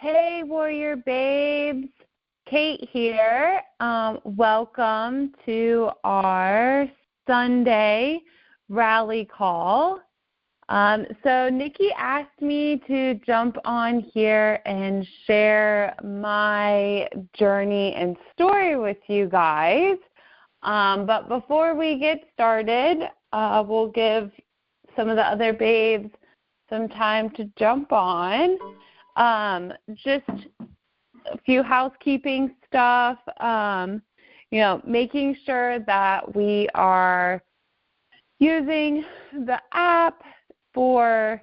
Hey, Warrior Babes. Kate here. Welcome to our Sunday rally call. So Nikki asked me to jump on here and share my journey and story with you guys. But before we get started, we'll give some of the other babes some time to jump on. Just a few housekeeping stuff, making sure that we are using the app for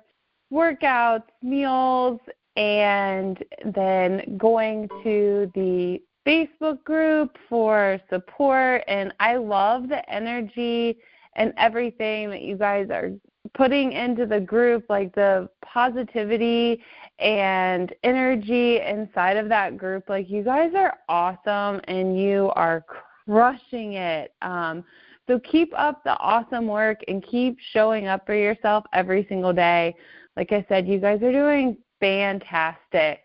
workouts, meals, and then going to the Facebook group for support. And I love the energy and everything that you guys are putting into the group, like the positivity and energy inside of that group. Like, you guys are awesome and you are crushing it. So keep up the awesome work and keep showing up for yourself every single day. Like I said, you guys are doing fantastic.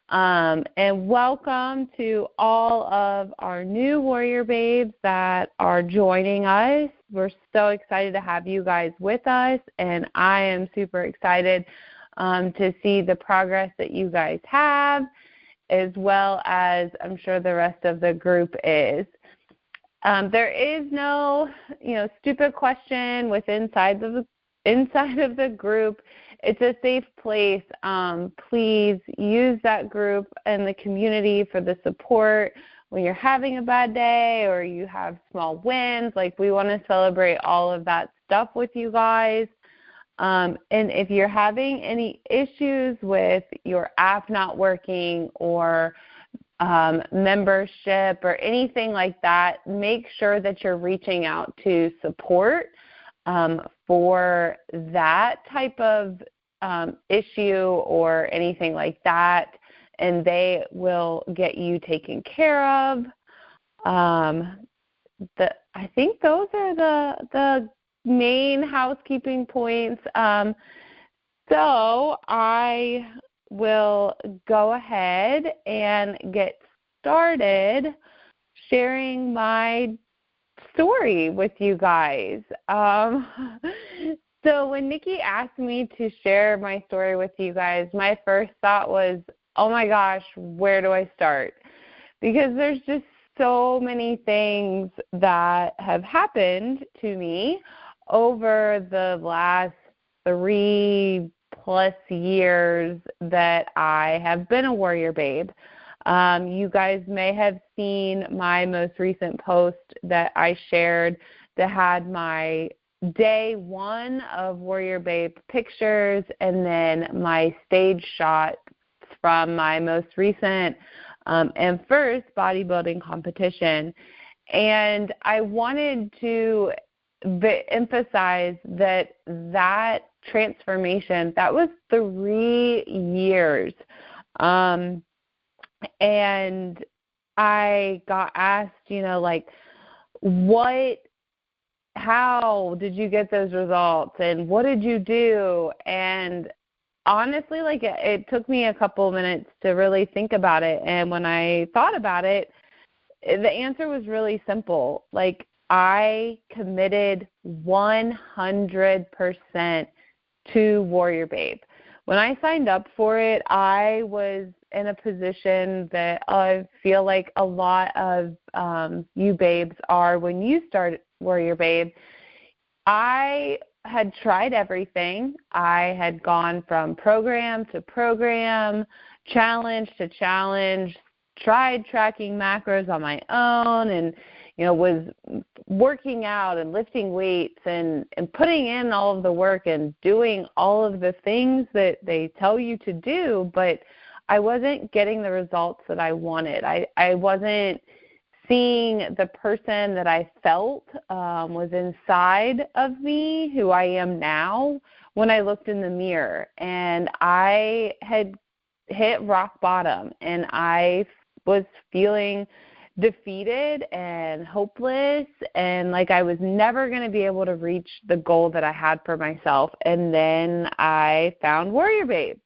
And welcome to all of our new Warrior Babes that are joining us. We're so excited to have you guys with us, and I am super excited to see the progress that you guys have, as well as I'm sure the rest of the group is. There is no, stupid question inside of the group. It's a safe place. Please use that group and the community for the support when you're having a bad day or you have small wins. Like, we want to celebrate all of that stuff with you guys. And if you're having any issues with your app not working or membership or anything like that, make sure that you're reaching out to support for that type of issue or anything like that, and they will get you taken care of. I think those are the main housekeeping points. So I will go ahead and get started sharing my story with you guys. So when Nikki asked me to share my story with you guys, my first thought was, oh my gosh, where do I start? Because there's just so many things that have happened to me over the last 3+ years that I have been a Warrior Babe. You guys may have seen my most recent post that I shared that had my day one of Warrior Babe pictures and then my stage shots from my most recent and first bodybuilding competition. And I wanted to emphasize that transformation, that was 3 years. And I got asked, how did you get those results and what did you do? And honestly, it took me a couple minutes to really think about it. And when I thought about it, the answer was really simple. I committed 100% to Warrior Babe. When I signed up for it, I was in a position that I feel like a lot of you babes are when you start Warrior Babe. I had tried everything. I had gone from program to program, challenge to challenge, tried tracking macros on my own, and was working out and lifting weights and putting in all of the work and doing all of the things that they tell you to do, but I wasn't getting the results that I wanted. I wasn't seeing the person that I felt was inside of me, who I am now, when I looked in the mirror. And I had hit rock bottom, and I was feeling defeated and hopeless, and like I was never going to be able to reach the goal that I had for myself. And then I found Warrior Babe.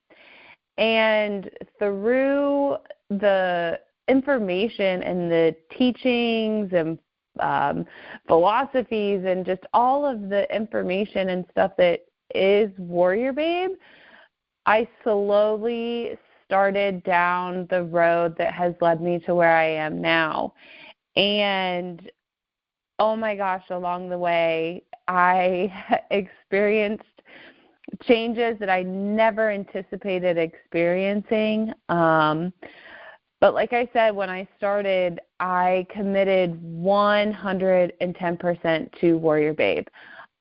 And through the information and the teachings and philosophies and just all of the information and stuff that is WarriorBabe, I slowly started down the road that has led me to where I am now. And oh my gosh, along the way, I experienced changes that I never anticipated experiencing. But like I said, when I started, I committed 110% to WarriorBabe.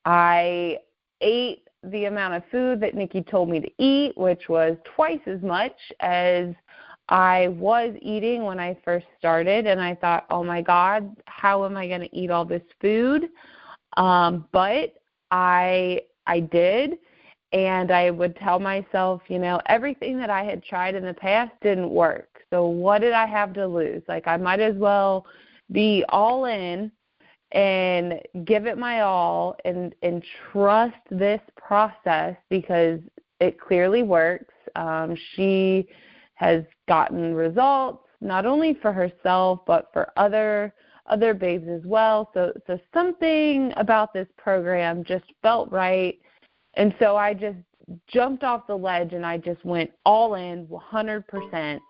I ate the amount of food that Nikki told me to eat, which was twice as much as I was eating when I first started. And I thought, oh my God, how am I going to eat all this food? But I did. And I would tell myself, everything that I had tried in the past didn't work. So what did I have to lose? Like, I might as well be all in and give it my all and trust this process because it clearly works. She has gotten results not only for herself but for other babes as well. So something about this program just felt right. And so I just jumped off the ledge and I just went all in 100%.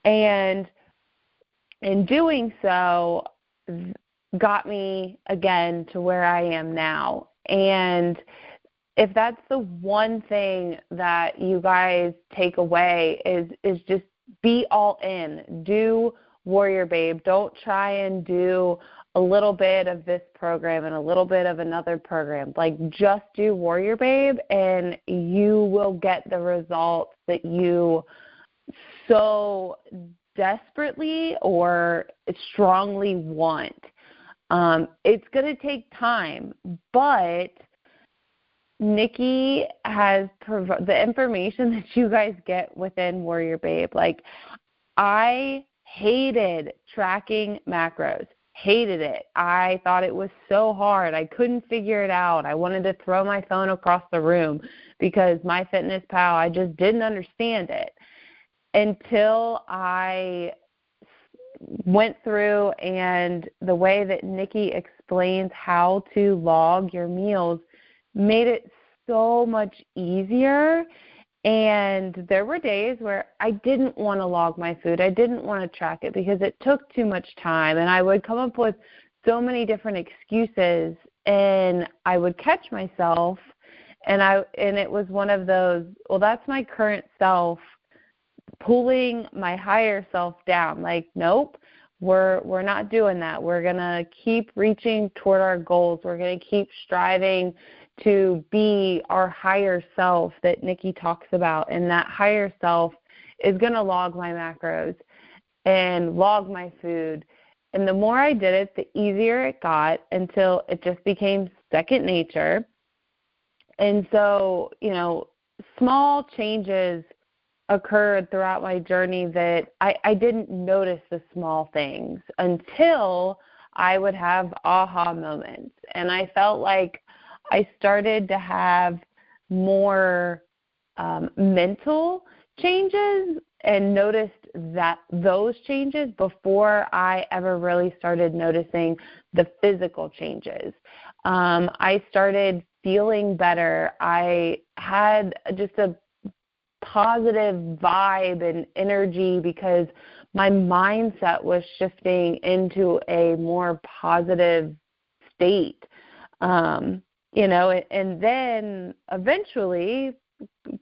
And in doing so, got me again to where I am now. And if that's the one thing that you guys take away is just be all in. Do WarriorBabe. Don't try and do a little bit of this program and a little bit of another program. Like, just do WarriorBabe and you will get the results that you so desperately or strongly want. It's going to take time, but Nikki has the information that you guys get within WarriorBabe. Like, I hated tracking macros. Hated it. I thought it was so hard. I couldn't figure it out. I wanted to throw my phone across the room because MyFitnessPal, I just didn't understand it until I went through, and the way that Nikki explains how to log your meals made it so much easier. And there were days where I didn't want to log my food. I didn't want to track it because it took too much time. And I would come up with so many different excuses, and I would catch myself. And it was one of those, well, that's my current self pulling my higher self down. Like, nope, we're not doing that. We're going to keep reaching toward our goals. We're going to keep striving to be our higher self that Nikki talks about. And that higher self is going to log my macros and log my food. And the more I did it, the easier it got until it just became second nature. And so, small changes occurred throughout my journey that I didn't notice the small things until I would have aha moments. And I felt like I started to have more mental changes and noticed that those changes before I ever really started noticing the physical changes. I started feeling better. I had just a positive vibe and energy because my mindset was shifting into a more positive state. And then eventually,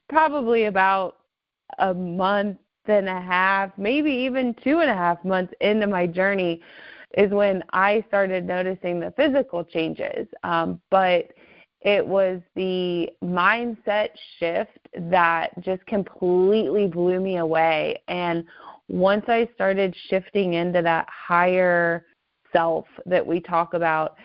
probably about a month and a half, maybe even 2.5 months into my journey is when I started noticing the physical changes. But it was the mindset shift that just completely blew me away. And once I started shifting into that higher self that we talk about,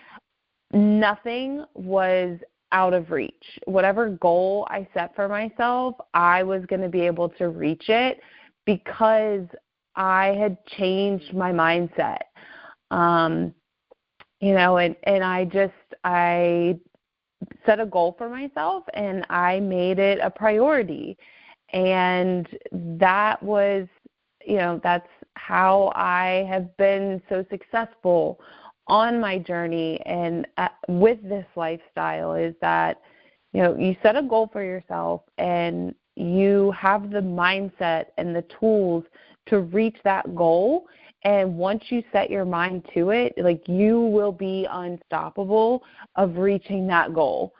nothing was out of reach. Whatever goal I set for myself, I was going to be able to reach it because I had changed my mindset. And I set a goal for myself and I made it a priority. And that was, that's how I have been so successful on my journey and with this lifestyle, is that, you set a goal for yourself and you have the mindset and the tools to reach that goal. And once you set your mind to it, like, you will be unstoppable of reaching that goal.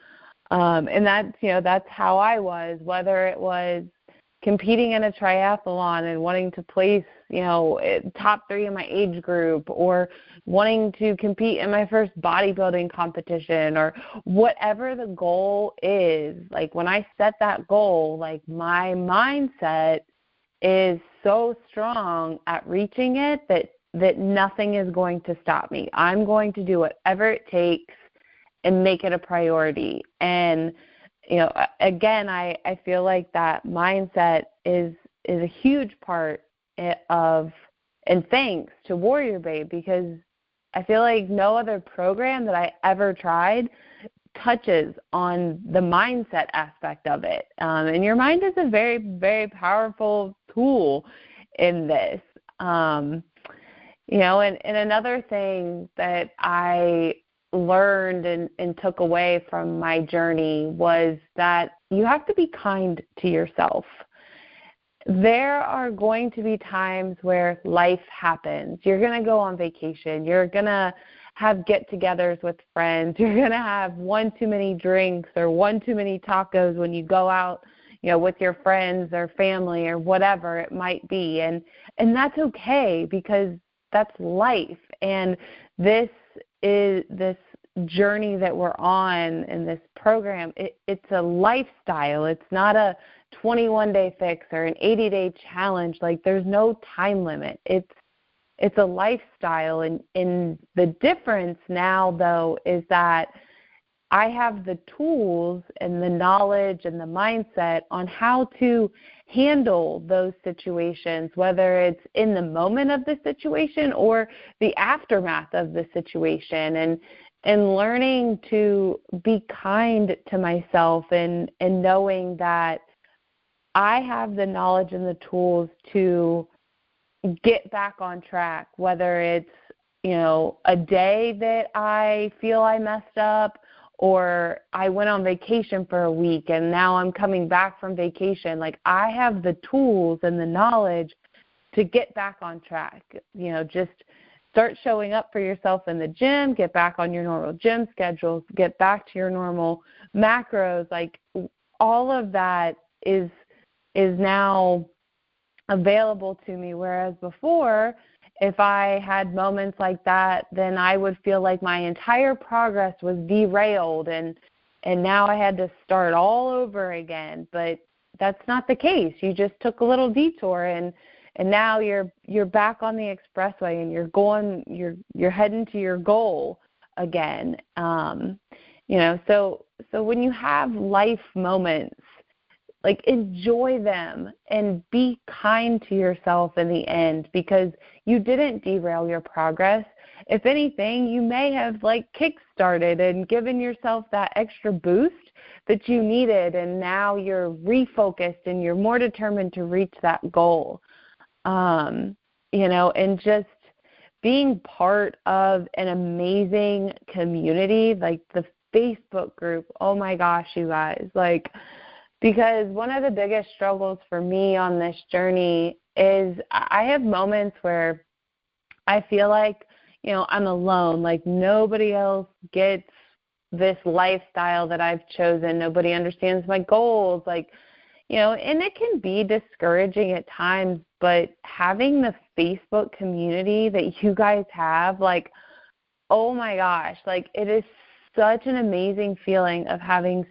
And that's how I was, whether it was competing in a triathlon and wanting to place, top 3 in my age group, or wanting to compete in my first bodybuilding competition, or whatever the goal is. Like, when I set that goal, like, my mindset is so strong at reaching it that nothing is going to stop me. I'm going to do whatever it takes and make it a priority. And again, I feel like that mindset is a huge part of, and thanks to WarriorBabe, because I feel like no other program that I ever tried touches on the mindset aspect of it. And your mind is a very, very powerful tool in this. And another thing that I learned and took away from my journey was that you have to be kind to yourself. There are going to be times where life happens. You're going to go on vacation. You're going to have get-togethers with friends. You're going to have one too many drinks or one too many tacos when you go out, with your friends or family or whatever it might be. And that's okay, because that's life. And this journey that we're on in this program, it's a lifestyle. It's not a 21-day fix or an 80-day challenge. Like, there's no time limit. It's a lifestyle. And the difference now, though, is that I have the tools and the knowledge and the mindset on how to handle those situations, whether it's in the moment of the situation or the aftermath of the situation, and learning to be kind to myself and knowing that I have the knowledge and the tools to get back on track, whether it's, a day that I feel I messed up, or I went on vacation for a week and now I'm coming back from vacation. Like, I have the tools and the knowledge to get back on track. Just start showing up for yourself in the gym, get back on your normal gym schedules, get back to your normal macros. Like, all of that is now available to me, whereas before, if I had moments like that, then I would feel like my entire progress was derailed and now I had to start all over again. But that's not the case. You just took a little detour and now you're back on the expressway and you're heading to your goal again. So when you have life moments, like, enjoy them and be kind to yourself in the end, because you didn't derail your progress. If anything, you may have, like, kick-started and given yourself that extra boost that you needed, and now you're refocused and you're more determined to reach that goal. And just being part of an amazing community, like the Facebook group. Oh my gosh, you guys, like, because one of the biggest struggles for me on this journey is I have moments where I feel like, I'm alone, like nobody else gets this lifestyle that I've chosen. Nobody understands my goals, like, and it can be discouraging at times, but having the Facebook community that you guys have, like, oh my gosh, like, it is such an amazing feeling of having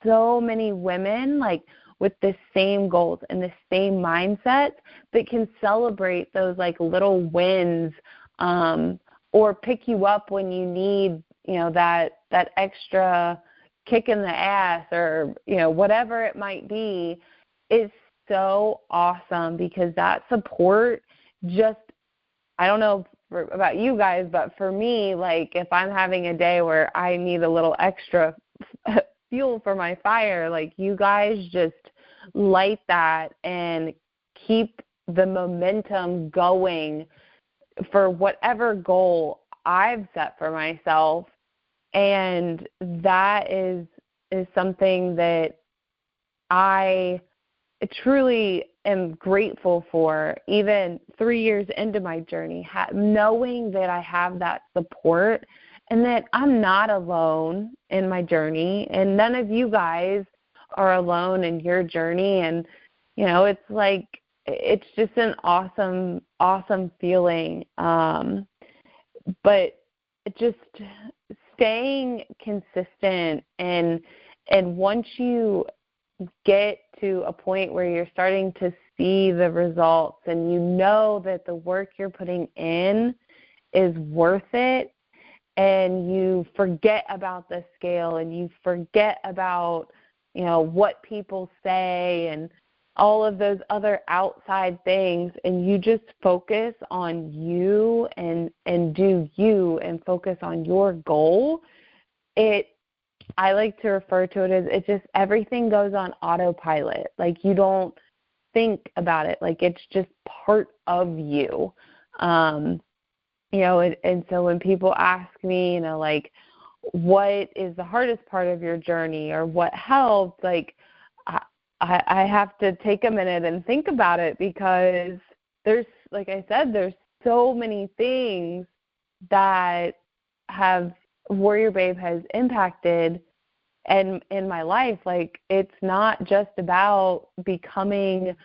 so many women, like, with the same goals and the same mindset that can celebrate those, like, little wins, or pick you up when you need, that extra kick in the ass, or, whatever it might be. Is so awesome, because that support just, I don't know about you guys, but for me, like, if I'm having a day where I need a little extra fuel for my fire, like, you guys just light that and keep the momentum going for whatever goal I've set for myself. And that is something that I truly am grateful for, even 3 years into my journey, knowing that I have that support and that I'm not alone in my journey, and none of you guys are alone in your journey. And, you know, it's like, it's just an awesome, awesome feeling. But just staying consistent, and once you get to a point where you're starting to see the results and you know that the work you're putting in is worth it, and you forget about the scale and you forget about, you know, what people say and all of those other outside things, and you just focus on you and do you and focus on your goal, I like to refer to it as it just, everything goes on autopilot. Like, you don't think about it. Like, it's just part of you. You know, and so when people ask me, you know, like, what is the hardest part of your journey or what helped, like, I have to take a minute and think about it, because there's, like I said, there's so many things that WarriorBabe has impacted and in my life. Like, it's not just about becoming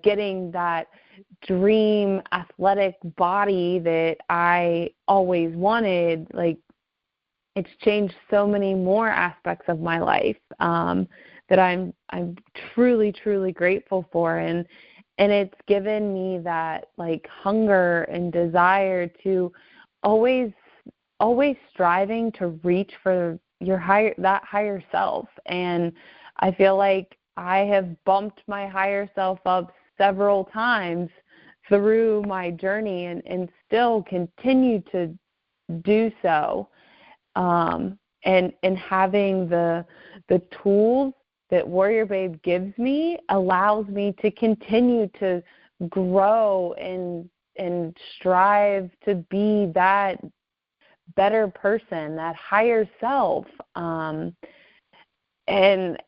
getting that dream athletic body that I always wanted. Like, it's changed so many more aspects of my life that I'm truly, truly grateful for. And it's given me that, like, hunger and desire to always striving to reach for that higher self. And I feel like I have bumped my higher self up several times through my journey, and still continue to do so. And having the tools that WarriorBabe gives me allows me to continue to grow and strive to be that better person, that higher self. And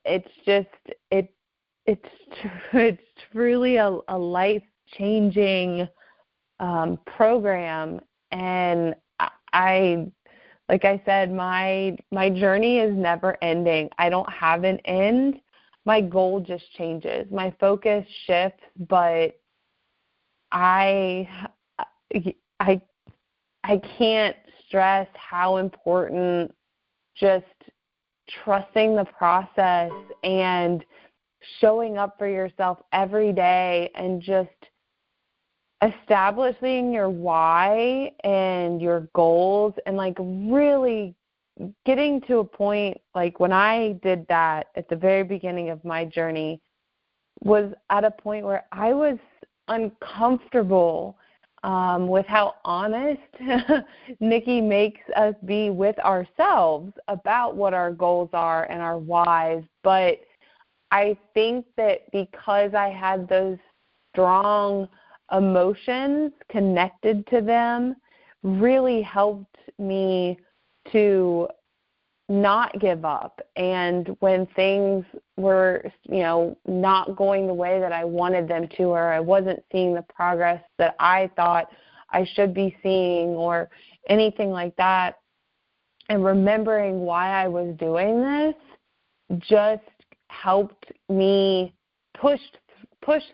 it's just, it's truly a life-changing program. And like I said, my journey is never ending. I don't have an end. My goal just changes. My focus shifts, but I can't stress how important just trusting the process and showing up for yourself every day, and just establishing your why and your goals, and, like, really getting to a point, like, when I did that at the very beginning of my journey, was at a point where I was uncomfortable with how honest Nikki makes us be with ourselves about what our goals are and our whys. But I think that because I had those strong emotions connected to them, really helped me to not give up. And when things were, not going the way that I wanted them to, or I wasn't seeing the progress that I thought I should be seeing, or anything like that, and remembering why I was doing this just helped me push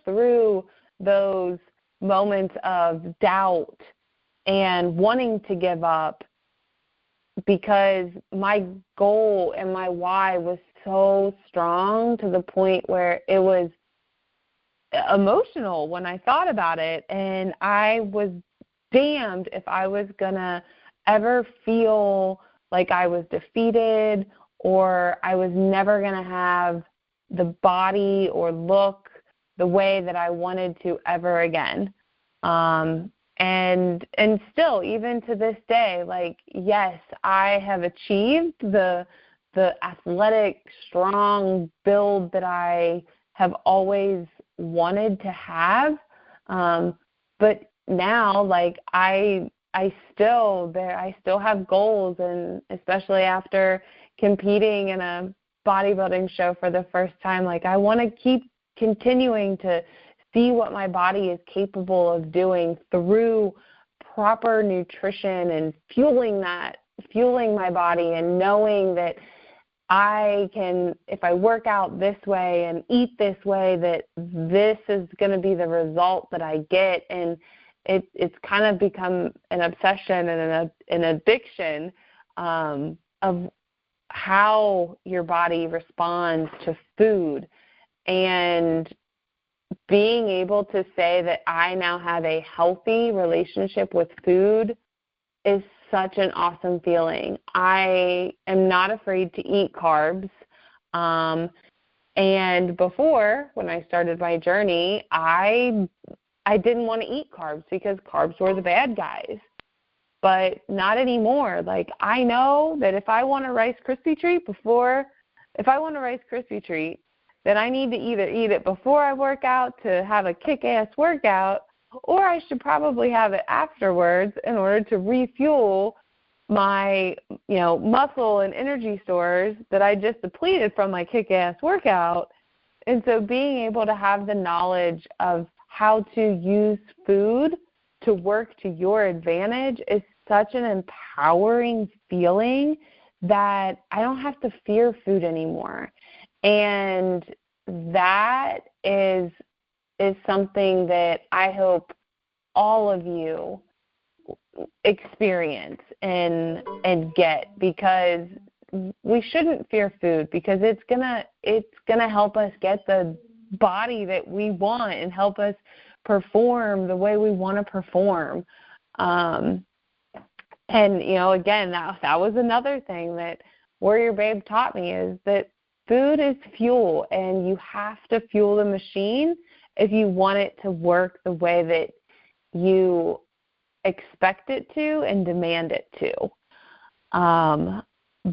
through those moments of doubt and wanting to give up, because my goal and my why was so strong to the point where it was emotional when I thought about it. And I was damned if I was going to ever feel like I was defeated, or I was never going to have the body or look the way that I wanted to ever again. And still, even to this day, like, yes, I have achieved the the athletic, strong build that I have always wanted to have. But now, like, I still have goals, and especially after competing in a bodybuilding show for the first time, like, I want to keep continuing to see what my body is capable of doing through proper nutrition and fueling my body, and knowing that I can, if I work out this way and eat this way, that this is going to be the result that I get. And it's kind of become an obsession and an addiction of how your body responds to food. And being able to say that I now have a healthy relationship with food is such an awesome feeling. I am not afraid to eat carbs. And before, when I started my journey, I didn't want to eat carbs because carbs were the bad guys. But not anymore. Like, I know that if I want a Rice Krispie treat, then I need to either eat it before I work out to have a kick-ass workout, or I should probably have it afterwards in order to refuel my, muscle and energy stores that I just depleted from my kick-ass workout. And so being able to have the knowledge of how to use food to work to your advantage is such an empowering feeling that I don't have to fear food anymore. And that is something that I hope all of you experience and get, because we shouldn't fear food, because it's gonna help us get the body that we want and help us perform the way we want to perform. And again, that was another thing that WarriorBabe taught me, is that food is fuel, and you have to fuel the machine if you want it to work the way that you expect it to and demand it to.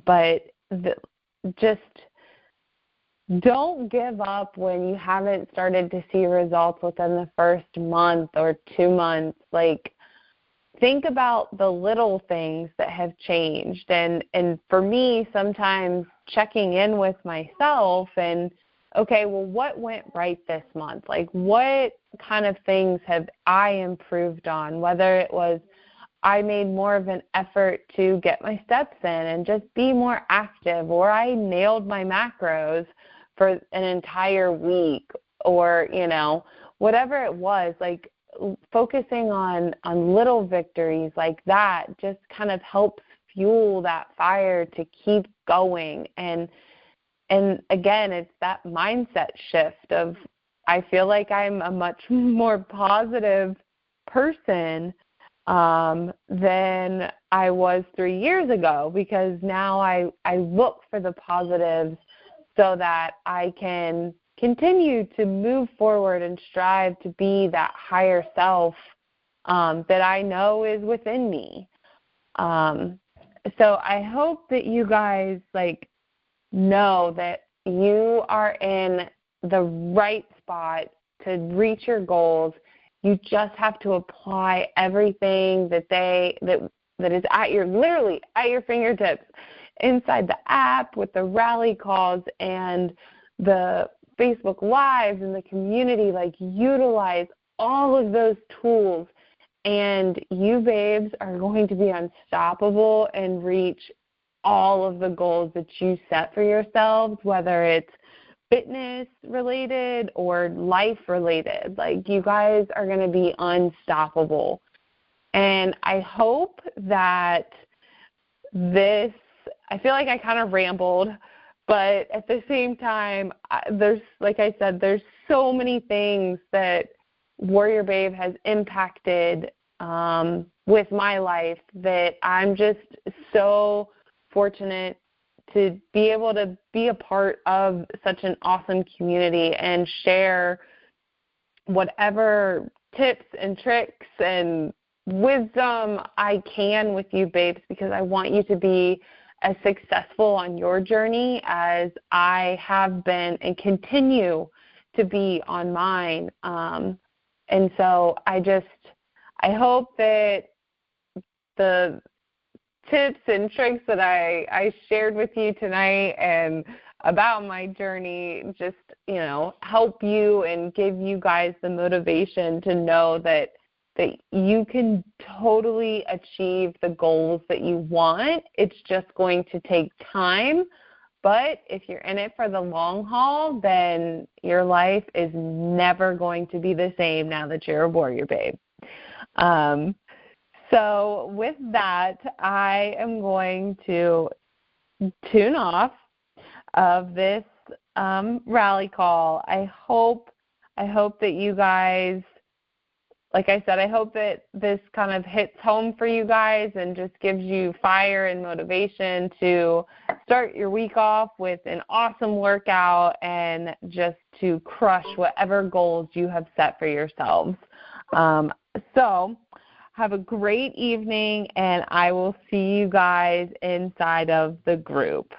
But just don't give up when you haven't started to see results within the first month or 2 months. Like, think about the little things that have changed. And for me, sometimes checking in with myself and, okay, well, what went right this month? Like, what kind of things have I improved on? Whether it was I made more of an effort to get my steps in and just be more active, or I nailed my macros for an entire week, or, whatever it was, like, focusing on little victories like that just kind of helps fuel that fire to keep going. And again, it's that mindset shift of, I feel like I'm a much more positive person than I was 3 years ago, because now I look for the positives so that I can continue to move forward and strive to be that higher self that I know is within me. So I hope that you guys know that you are in the right spot to reach your goals. You just have to apply everything that is literally at your fingertips inside the app, with the rally calls and the Facebook Lives and the community. Utilize all of those tools, and you babes are going to be unstoppable and reach all of the goals that you set for yourselves, whether it's fitness related or life related. You guys are going to be unstoppable. And I hope that I feel like I kind of rambled, but at the same time, there's so many things that WarriorBabe has impacted with my life that I'm just so fortunate to be able to be a part of such an awesome community and share whatever tips and tricks and wisdom I can with you babes, because I want you to be as successful on your journey as I have been and continue to be on mine. And so I hope that the tips and tricks that I shared with you tonight and about my journey just, help you and give you guys the motivation to know that you can totally achieve the goals that you want. It's just going to take time. But if you're in it for the long haul, then your life is never going to be the same now that you're a warrior babe. So with that, I am going to tune off of this rally call. I hope that you guys, like I said, I hope that this kind of hits home for you guys and just gives you fire and motivation to start your week off with an awesome workout and just to crush whatever goals you have set for yourselves. So have a great evening, and I will see you guys inside of the group.